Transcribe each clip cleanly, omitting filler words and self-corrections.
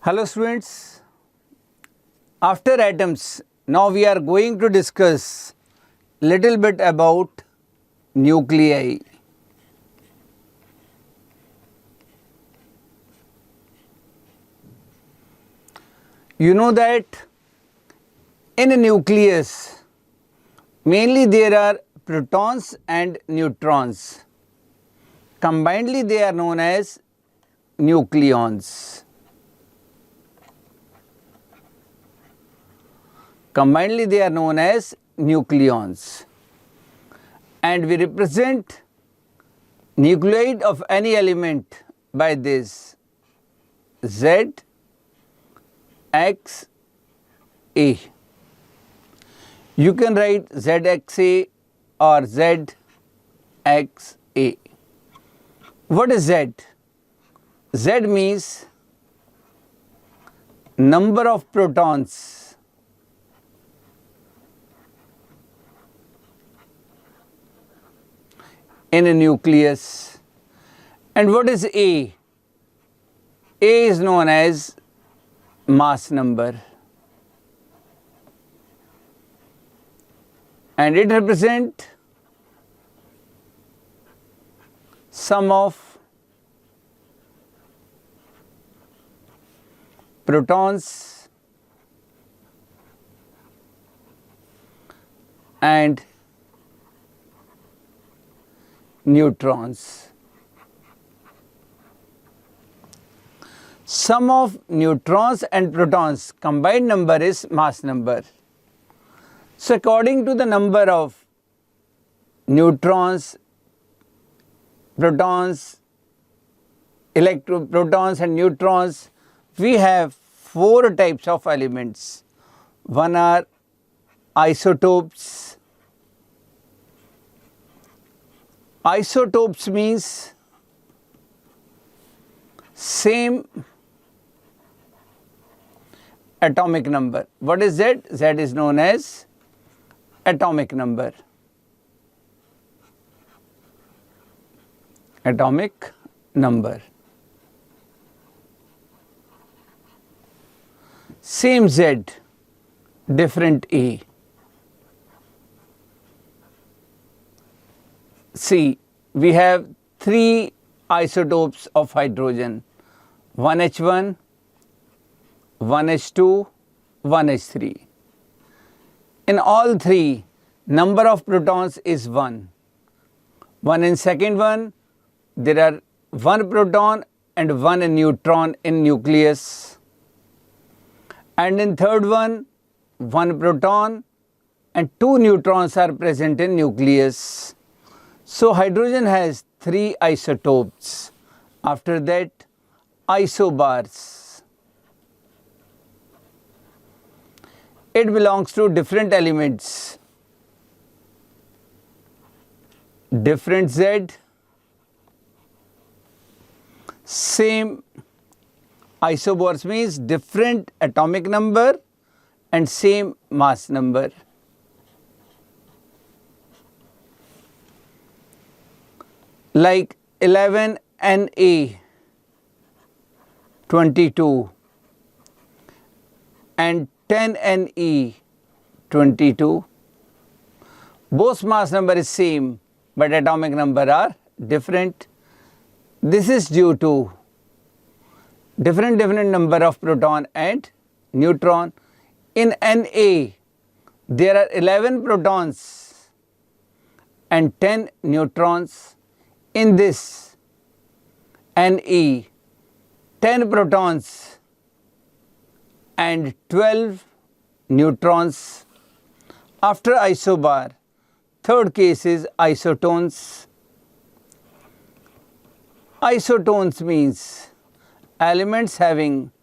Hello students, after atoms, now we are going to discuss little bit about nuclei. You know that in a nucleus, mainly there are protons and neutrons. Combinedly they are known as nucleons. Combinedly they are known as nucleons. And we represent nucleid of any element by this Z, X, A. You can write ZXA or ZXA. What is Z? Z means number of protons in a nucleus. And what is A? A is known as mass number, and it represents sum of protons and neutrons. Sum of neutrons and protons combined number is mass number. So according to the number of neutrons, protons, protons and neutrons, we have four types of elements. One are isotopes. Isotopes means same atomic number. What is Z? Z is known as atomic number. Atomic number. Same Z, different A. See, we have three isotopes of hydrogen, 1H1, 1H2, 1H3. In all three, number of protons is 1. In second one, there are 1 proton and 1 neutron in nucleus. And in third one, 1 proton and 2 neutrons are present in nucleus. So hydrogen has 3 isotopes. After that, isobars. It belongs to different elements. Different Z, same isobars means different atomic number and same mass number. Like 11Na22 and 10Ne22. Both mass number is same but atomic number are different. This is due to different number of proton and neutron. In Na, there are 11 protons and 10 neutrons. In this Ne, 10 protons and 12 neutrons. After isobar, third case is isotones. Isotones means elements having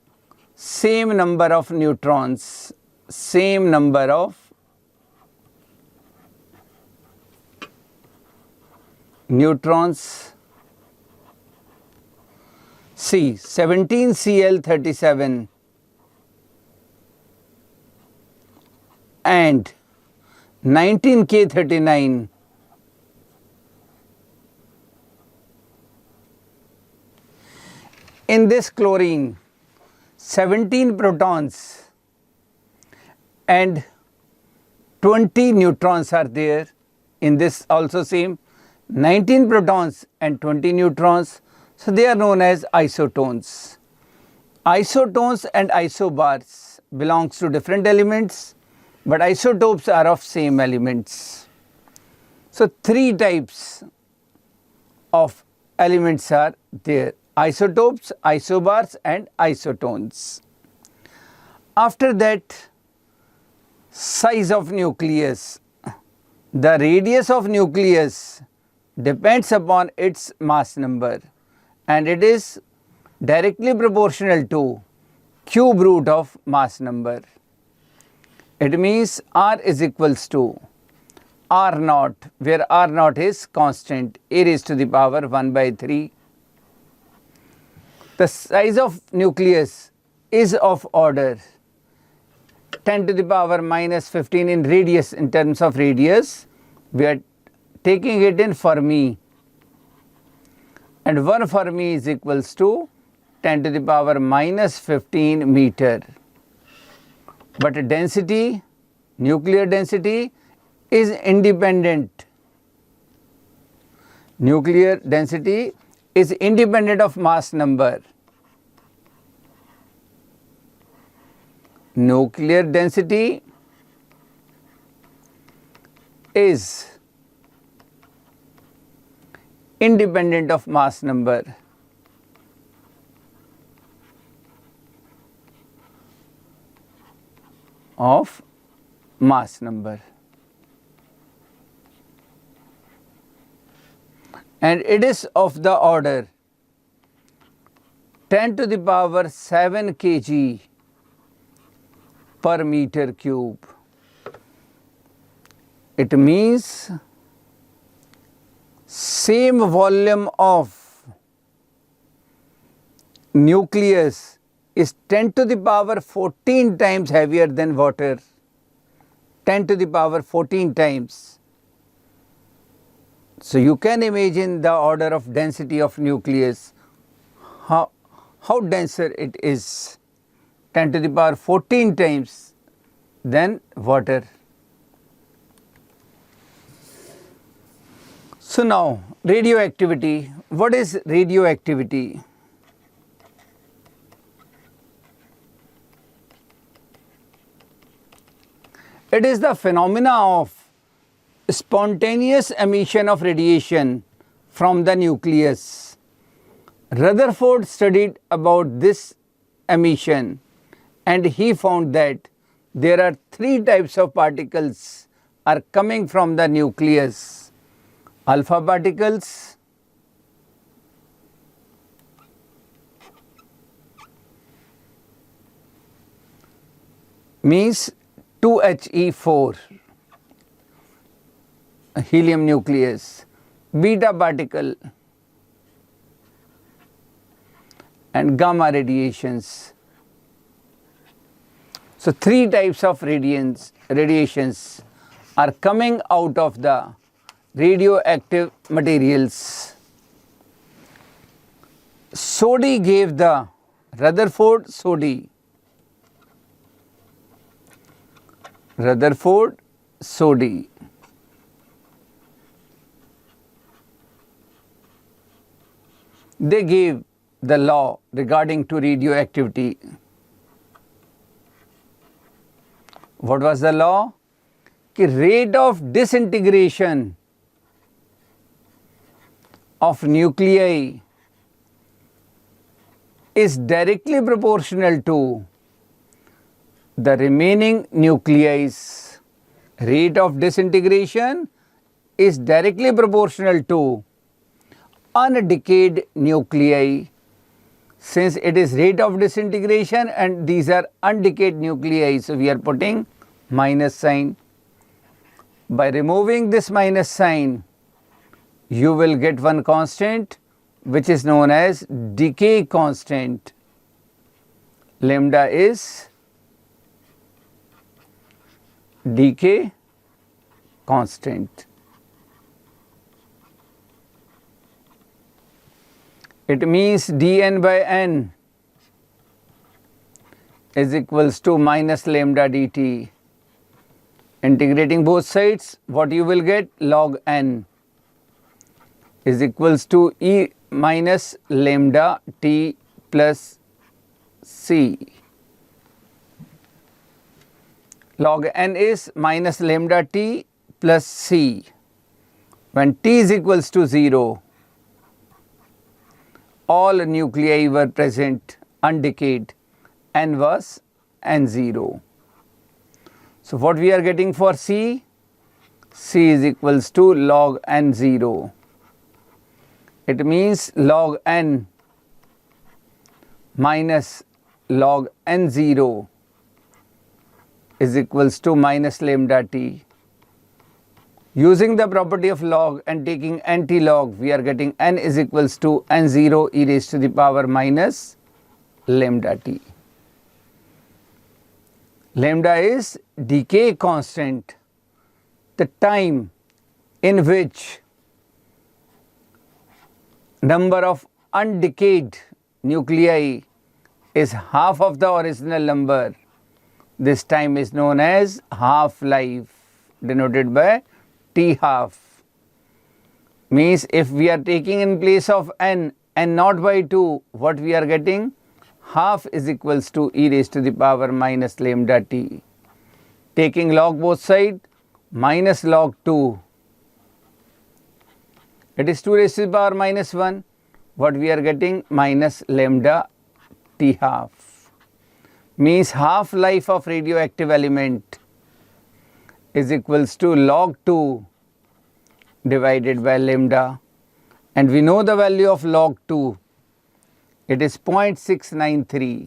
same number of neutrons, same number of neutrons. See, 17Cl37 and 19K39. In this chlorine, 17 protons and 20 neutrons are there. In this also same 19 protons and 20 neutrons. So they are known as isotones. Isotones and isobars belongs to different elements, but isotopes are of same elements. So three types of elements are there: isotopes, isobars and isotones. After that, size of nucleus. The radius of nucleus depends upon its mass number, and it is directly proportional to cube root of mass number. It means R is equals to R naught, where R naught is constant, a raised to the power 1 by 3. The size of nucleus is of order 10 to the power minus 15 in radius. In terms of radius, we are taking it in Fermi, and 1 Fermi is equals to 10 to the power minus 15 meter. But density, nuclear density is independent. Nuclear density is independent of mass number. Nuclear density is independent of mass number. Of mass number, and it is of the order 10 to the power 7 kg per meter cube. It means same volume of nucleus is 10 to the power 14 times heavier than water. 10 to the power 14 times. So you can imagine the order of density of nucleus, how denser it is. 10 to the power 14 times than water. So now radioactivity. What is radioactivity? It is the phenomena of spontaneous emission of radiation from the nucleus. Rutherford studied about this emission, and he found that there are three types of particles are coming from the nucleus. Alpha particles, means 2He4, helium nucleus, beta particle and gamma radiations. So three types of radiations are coming out of the radioactive materials. Soddy gave the Rutherford Soddy they gave the law regarding to radioactivity. What was the law? कि rate of disintegration of nuclei is directly proportional to the remaining nuclei. Rate of disintegration is directly proportional to undecayed nuclei. Since it is rate of disintegration and these are undecayed nuclei, so we are putting minus sign. By removing this minus sign, you will get one constant which is known as decay constant. Lambda is decay constant. It means dN by N is equals to minus lambda dt. Integrating both sides, what you will get? Log n is equals to e minus lambda t plus c. Log n is minus lambda t plus c. When t is equals to 0, all nuclei were present undecayed, n was n0. So what we are getting for c? C is equals to log n0. It means log n minus log n0 is equals to minus lambda t. Using the property of log and taking anti-log, we are getting n is equals to n0 e raised to the power minus lambda t. Lambda is decay constant, the time in which number of undecayed nuclei is half of the original number. This time is known as half-life, denoted by T half. Means if we are taking in place of n naught by 2, what we are getting? Half is equals to e raised to the power minus lambda t. Taking log both sides, minus log 2. It is 2 raised to the power minus 1. What we are getting? Minus lambda t half. Means half-life of radioactive element is equals to log 2 divided by lambda, and we know the value of log 2. It is 0.693.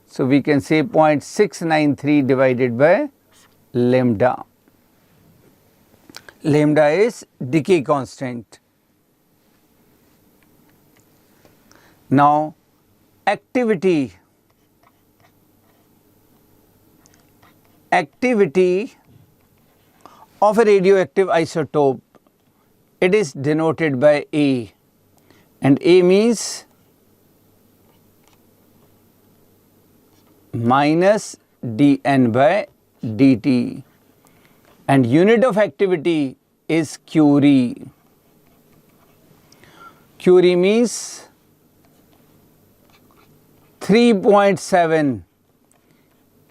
So we can say 0.693 divided by lambda. Lambda is decay constant. Now activity of a radioactive isotope, it is denoted by A, and A means minus dN by dt, and unit of activity is Curie. Curie means 3.7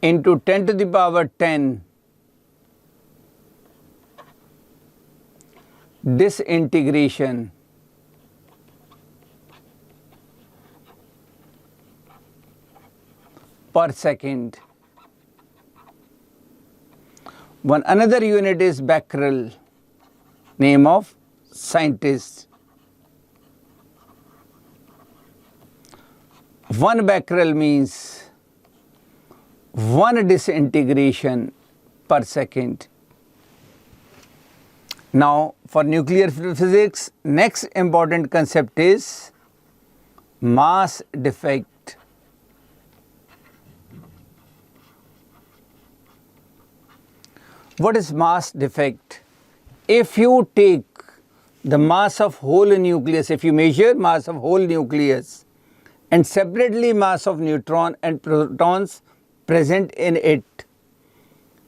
into 10 to the power 10 disintegration per second. One another unit is becquerel, name of scientist. 1 becquerel means 1 disintegration per second. Now for nuclear physics, next important concept is mass defect. What is mass defect? If you take the mass of whole nucleus, if you measure mass of whole nucleus and separately mass of neutron and protons present in it,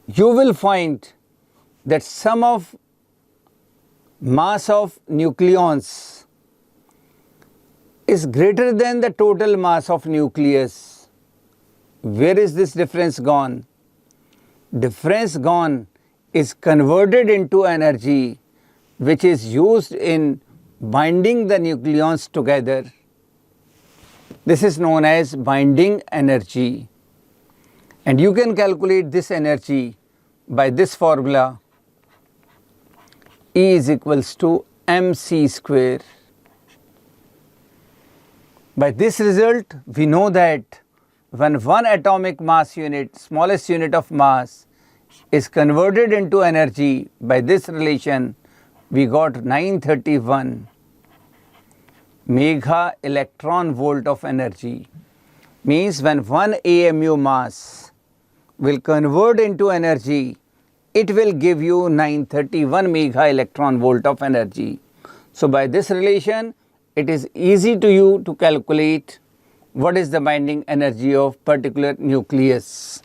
you will find that sum of mass of nucleons is greater than the total mass of nucleus. Where is this difference gone? Difference gone is converted into energy, which is used in binding the nucleons together. This is known as binding energy, and you can calculate this energy by this formula: E is equals to mc square. By this result, we know that when one atomic mass unit, smallest unit of mass, is converted into energy by this relation, we got 931 mega electron volt of energy. Means when one AMU mass will convert into energy, it will give you 931 mega electron volt of energy. So by this relation, it is easy to you to calculate what is the binding energy of particular nucleus.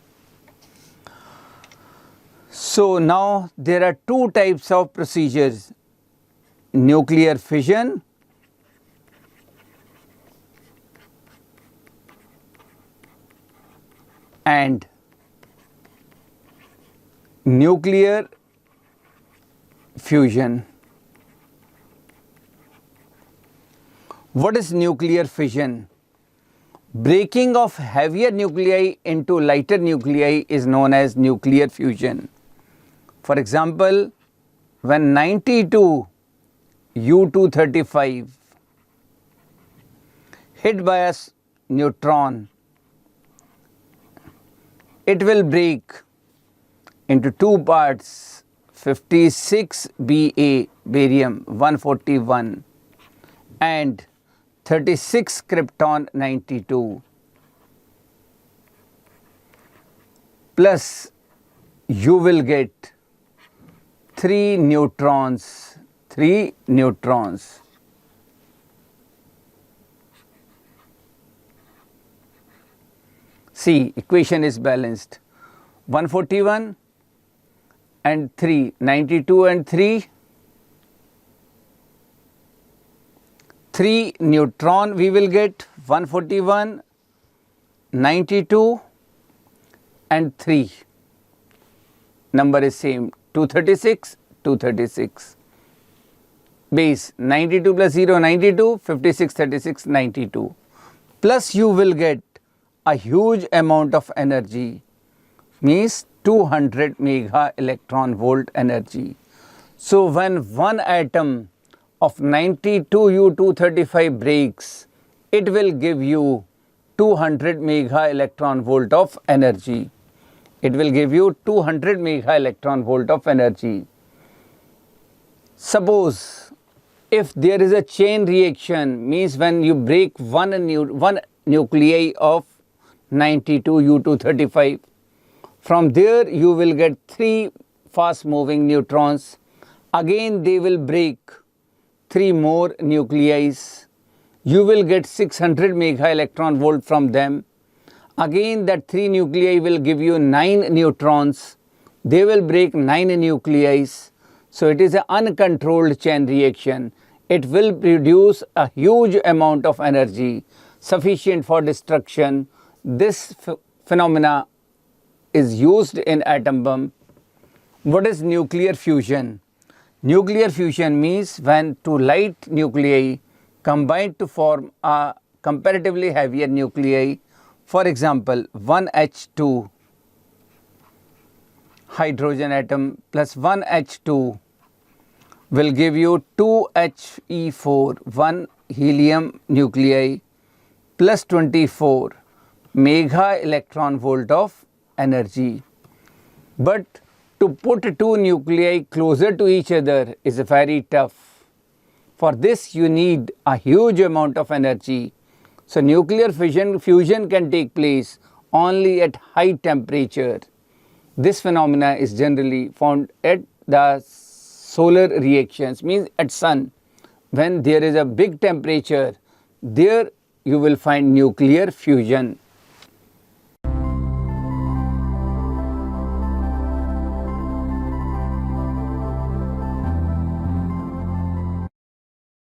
So now there are two types of procedures, nuclear fission and nuclear fusion. What is nuclear fission? Breaking of heavier nuclei into lighter nuclei is known as nuclear fusion. For example, when 92 U-235 hit by a neutron, it will break into two parts, 56 Ba barium 141 and 36 krypton 92, plus you will get 3 neutrons. See, equation is balanced. 141 and 3, 92 and 3, 3 neutron we will get, 141, 92 and 3. Number is same, 236, 236. Base 92 plus 0, 92, 56, 36, 92. Plus you will get a huge amount of energy, means 200 mega electron volt energy. So when one atom of 92 U-235 breaks, it will give you 200 mega electron volt of energy. It will give you 200 mega electron volt of energy. Suppose if there is a chain reaction, means when you break one nuclei of 92 U-235, from there you will get 3 fast moving neutrons. Again they will break 3 more nuclei. You will get 600 mega electron volt from them. Again that 3 nuclei will give you 9 neutrons. They will break 9 nuclei. So it is an uncontrolled chain reaction. It will produce a huge amount of energy sufficient for destruction. This phenomena is used in atom bomb. What is nuclear fusion? Nuclear fusion means when two light nuclei combine to form a comparatively heavier nuclei. For example, 1H2 hydrogen atom plus 1H2 will give you 2He4, 1 helium nuclei plus 24 mega electron volt of energy. But to put 2 nuclei closer to each other is very tough. For this you need a huge amount of energy. So nuclear fusion can take place only at high temperature. This phenomena is generally found at the solar reactions, means at sun. When there is a big temperature, there you will find nuclear fusion.